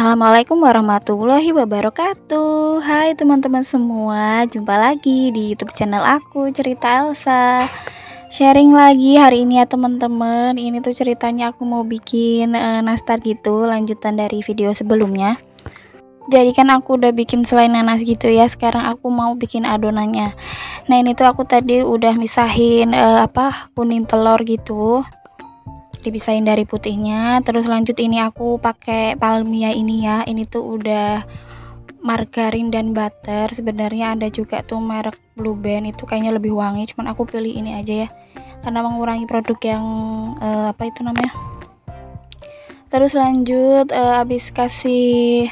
Assalamualaikum warahmatullahi wabarakatuh. Hai teman-teman semua, jumpa lagi di YouTube channel aku, Cerita Elsa. Sharing lagi hari ini ya teman-teman. Ini tuh ceritanya aku mau bikin nastar gitu, lanjutan dari video sebelumnya. Jadi kan aku udah bikin selai nanas gitu ya. Sekarang aku mau bikin adonannya. Nah, ini tuh aku tadi udah misahin kuning telur gitu, dipisahin dari putihnya. Terus lanjut ini aku pakai palmia ini ya, ini tuh udah margarin dan butter. Sebenarnya ada juga tuh merek Blue Band, itu kayaknya lebih wangi, cuman aku pilih ini aja ya karena mengurangi produk yang apa itu namanya. Terus lanjut habis kasih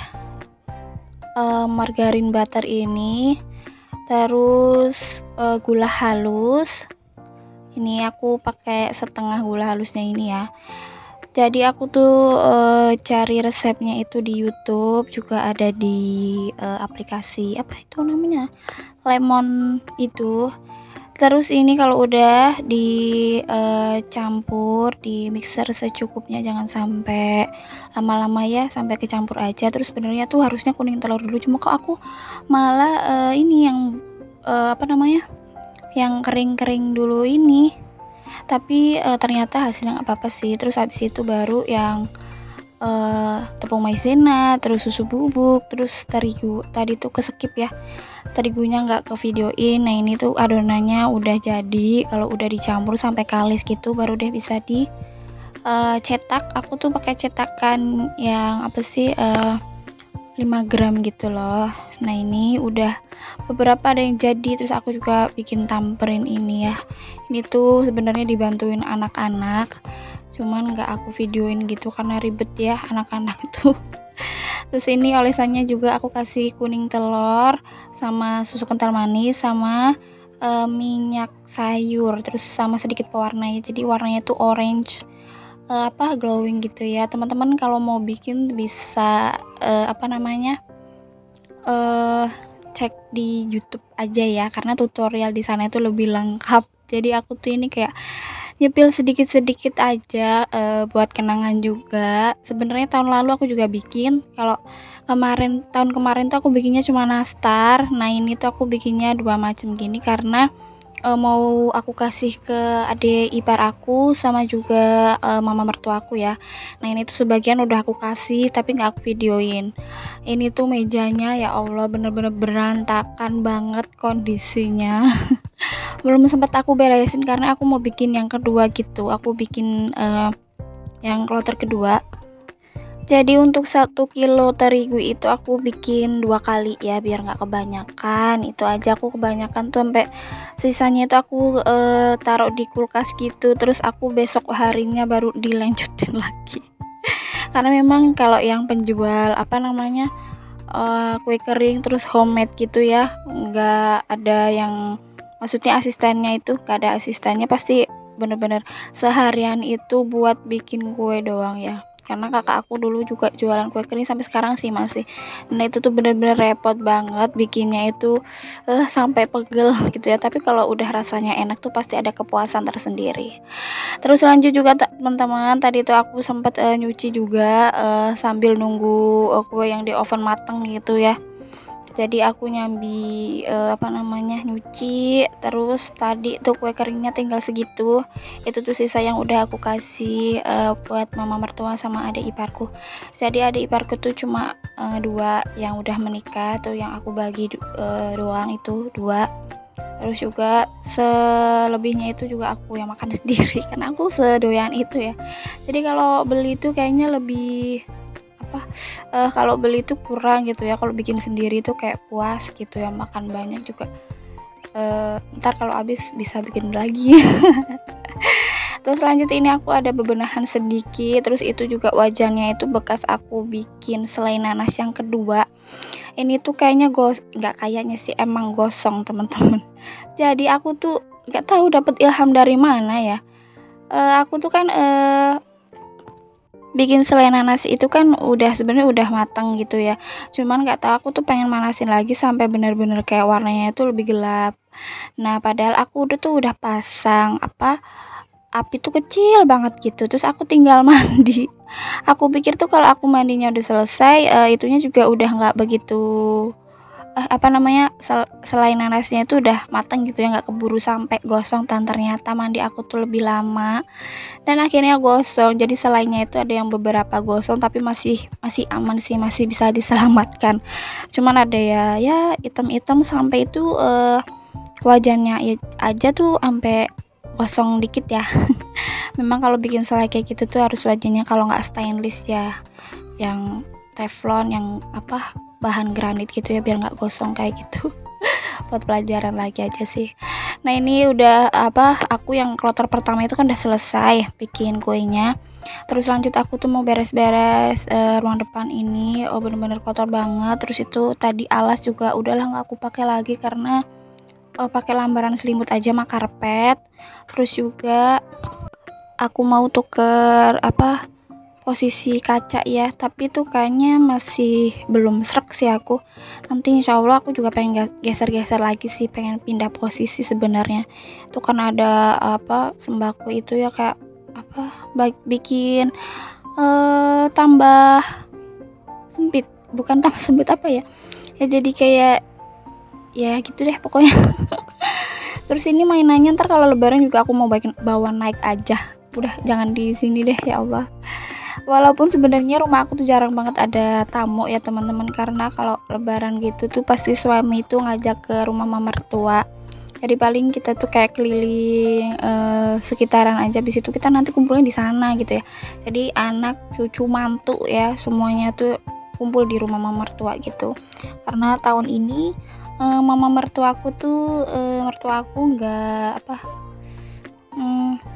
margarin butter ini, terus gula halus. Ini aku pakai setengah gula halusnya ini ya. Jadi aku tuh cari resepnya itu di YouTube, juga ada di aplikasi apa itu namanya, Lemon itu. Terus ini kalau udah dicampur di mixer secukupnya, jangan sampai lama-lama ya, sampai kecampur aja. Terus sebenarnya tuh harusnya kuning telur dulu, cuma kok aku malah ini yang apa namanya, yang kering-kering dulu ini, tapi ternyata hasilnya nggak apa-apa sih. Terus habis itu baru yang tepung maizena, terus susu bubuk, terus terigu. Tadi tuh keskip ya, terigunya nggak ke videoin. Nah, ini tuh adonannya udah jadi. Kalau udah dicampur sampai kalis gitu, baru deh bisa di cetak. Aku tuh pakai cetakan yang apa sih, 5 gram gitu loh. Nah, ini udah beberapa ada yang jadi. Terus aku juga bikin tamperin ini ya. Ini tuh sebenarnya dibantuin anak-anak, cuman nggak aku videoin gitu karena ribet ya anak-anak tuh. Terus ini olesannya juga aku kasih kuning telur sama susu kental manis sama minyak sayur, terus sama sedikit pewarna ya. Jadi warnanya tuh orange, glowing gitu ya. Teman-teman kalau mau bikin bisa apa namanya, cek di YouTube aja ya, karena tutorial di sana itu lebih lengkap. Jadi aku tuh ini kayak nyepil sedikit-sedikit aja buat kenangan juga. Sebenarnya tahun lalu aku juga bikin. Kalau tahun kemarin tuh aku bikinnya cuma nastar. Nah, ini tuh aku bikinnya dua macam gini karena mau aku kasih ke adik ipar aku sama juga mama mertua aku ya. Nah, ini tuh sebagian udah aku kasih tapi nggak aku videoin. Ini tuh mejanya ya Allah bener-bener berantakan banget kondisinya. Belum sempat aku beresin karena aku mau bikin yang kedua gitu. Aku bikin yang kloter kedua. Jadi untuk 1 kilo terigu itu aku bikin 2 kali ya, biar nggak kebanyakan. Itu aja, aku kebanyakan tuh sampai sisanya itu aku taruh di kulkas gitu. Terus aku besok harinya baru dilanjutin lagi. Karena memang kalau yang penjual apa namanya, kue kering terus homemade gitu ya, nggak ada yang, maksudnya asistennya itu gak ada asistennya, pasti bener-bener seharian itu buat bikin kue doang ya. Karena kakak aku dulu juga jualan kue kering, sampai sekarang sih masih. Nah, itu tuh bener-bener repot banget bikinnya itu, sampai pegel gitu ya. Tapi kalau udah rasanya enak tuh pasti ada kepuasan tersendiri. Terus lanjut juga teman-teman, tadi tuh aku sempat nyuci juga sambil nunggu kue yang di oven mateng gitu ya. Jadi aku nyambi nyuci. Terus tadi tuh kue keringnya tinggal segitu. Itu tuh sisa yang udah aku kasih buat mama mertua sama adik iparku. Jadi adik iparku tuh cuma 2 yang udah menikah tuh, yang aku bagi doang itu 2. Terus juga selebihnya itu juga aku yang makan sendiri karena aku sedoyan itu ya. Jadi kalau beli itu kayaknya lebih kalau beli itu kurang gitu ya. Kalau bikin sendiri itu kayak puas gitu ya, makan banyak juga. Ntar kalau habis bisa bikin lagi. Terus lanjut ini aku ada bebenahan sedikit. Terus itu juga wajannya itu bekas aku bikin selai nanas yang kedua. Ini tuh kayaknya nggak kayaknya sih, emang gosong teman-teman. Jadi aku tuh nggak tahu dapat ilham dari mana ya. Aku tuh kan bikin selai nanas itu kan sebenarnya udah matang gitu ya, cuman nggak tahu aku tuh pengen manasin lagi sampai bener-bener kayak warnanya itu lebih gelap. Nah, padahal aku udah pasang api tuh kecil banget gitu, terus aku tinggal mandi. Aku pikir tuh kalau aku mandinya udah selesai, itunya juga udah nggak begitu, selain nanasnya itu udah mateng gitu ya, nggak keburu sampai gosong, dan ternyata mandi aku tuh lebih lama dan akhirnya gosong. Jadi selainnya itu ada yang beberapa gosong tapi masih masih aman sih, masih bisa diselamatkan. Cuman ada ya item-item sampai itu wajannya aja tuh sampai gosong dikit ya. Memang kalau bikin selai kayak gitu tuh harus wajannya kalau nggak stainless ya, yang teflon, yang bahan granit gitu ya, biar nggak gosong kayak gitu. Buat pelajaran lagi aja sih. Nah ini udah aku yang kloter pertama itu kan udah selesai bikin kuenya. Terus lanjut aku tuh mau beres-beres ruang depan ini. Bener-bener kotor banget. Terus itu tadi alas juga udahlah nggak aku pakai lagi karena pakai lambaran selimut aja sama karpet. Terus juga aku mau tuker posisi kaca ya, tapi tuh kayaknya masih belum srek sih aku. Nanti insya Allah aku juga pengen geser-geser lagi sih, pengen pindah posisi sebenarnya. Itu kan ada sembako itu ya, kayak bikin tambah sempit, bukan tambah sempit ya, jadi kayak ya gitu deh pokoknya. Terus ini mainannya ntar kalau lebaran juga aku mau bawa naik aja, udah jangan di sini deh ya Allah. Walaupun sebenarnya rumah aku tuh jarang banget ada tamu ya teman-teman, karena kalau lebaran gitu tuh pasti suami itu ngajak ke rumah mama mertua. Jadi paling kita tuh kayak keliling sekitaran aja, habis itu kita nanti kumpulnya di sana gitu ya. Jadi anak, cucu, mantu ya semuanya tuh kumpul di rumah mama mertua gitu. Karena tahun ini mama mertuaku tuh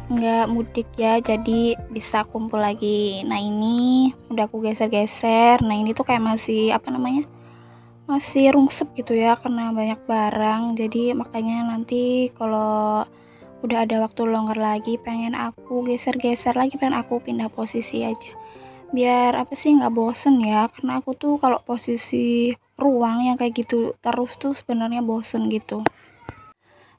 nggak mudik ya, jadi bisa kumpul lagi. Nah ini udah aku geser-geser. Nah ini tuh kayak masih rungsep gitu ya karena banyak barang. Jadi makanya nanti kalau udah ada waktu longgar lagi pengen aku geser-geser lagi, pengen aku pindah posisi aja biar nggak bosen ya, karena aku tuh kalau posisi ruang yang kayak gitu terus tuh sebenarnya bosen gitu.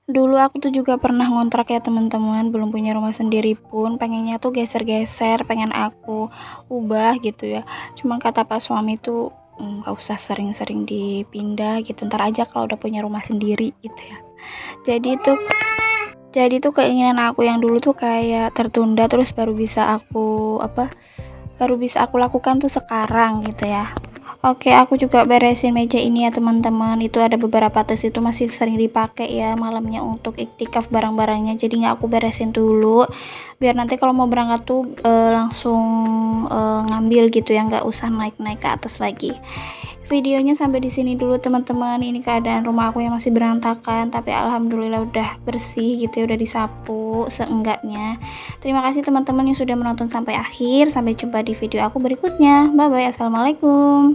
Dulu aku tuh juga pernah ngontrak ya teman-teman, belum punya rumah sendiri pun pengennya tuh geser-geser, pengen aku ubah gitu ya. Cuman kata Pak suami tuh nggak usah sering-sering dipindah gitu, ntar aja kalau udah punya rumah sendiri gitu ya. Jadi tuh keinginan aku yang dulu tuh kayak tertunda, terus baru bisa aku lakukan tuh sekarang gitu ya. Oke, aku juga beresin meja ini ya teman-teman. Itu ada beberapa tas itu masih sering dipakai ya malamnya untuk iktikaf barang-barangnya. Jadi nggak aku beresin dulu, biar nanti kalau mau berangkat tuh langsung ngambil gitu ya, nggak usah naik-naik ke atas lagi. Videonya sampai di sini dulu teman-teman. Ini keadaan rumah aku yang masih berantakan, tapi alhamdulillah udah bersih gitu ya, udah disapu seenggaknya. Terima kasih teman-teman yang sudah menonton sampai akhir. Sampai jumpa di video aku berikutnya. Bye bye. Assalamualaikum.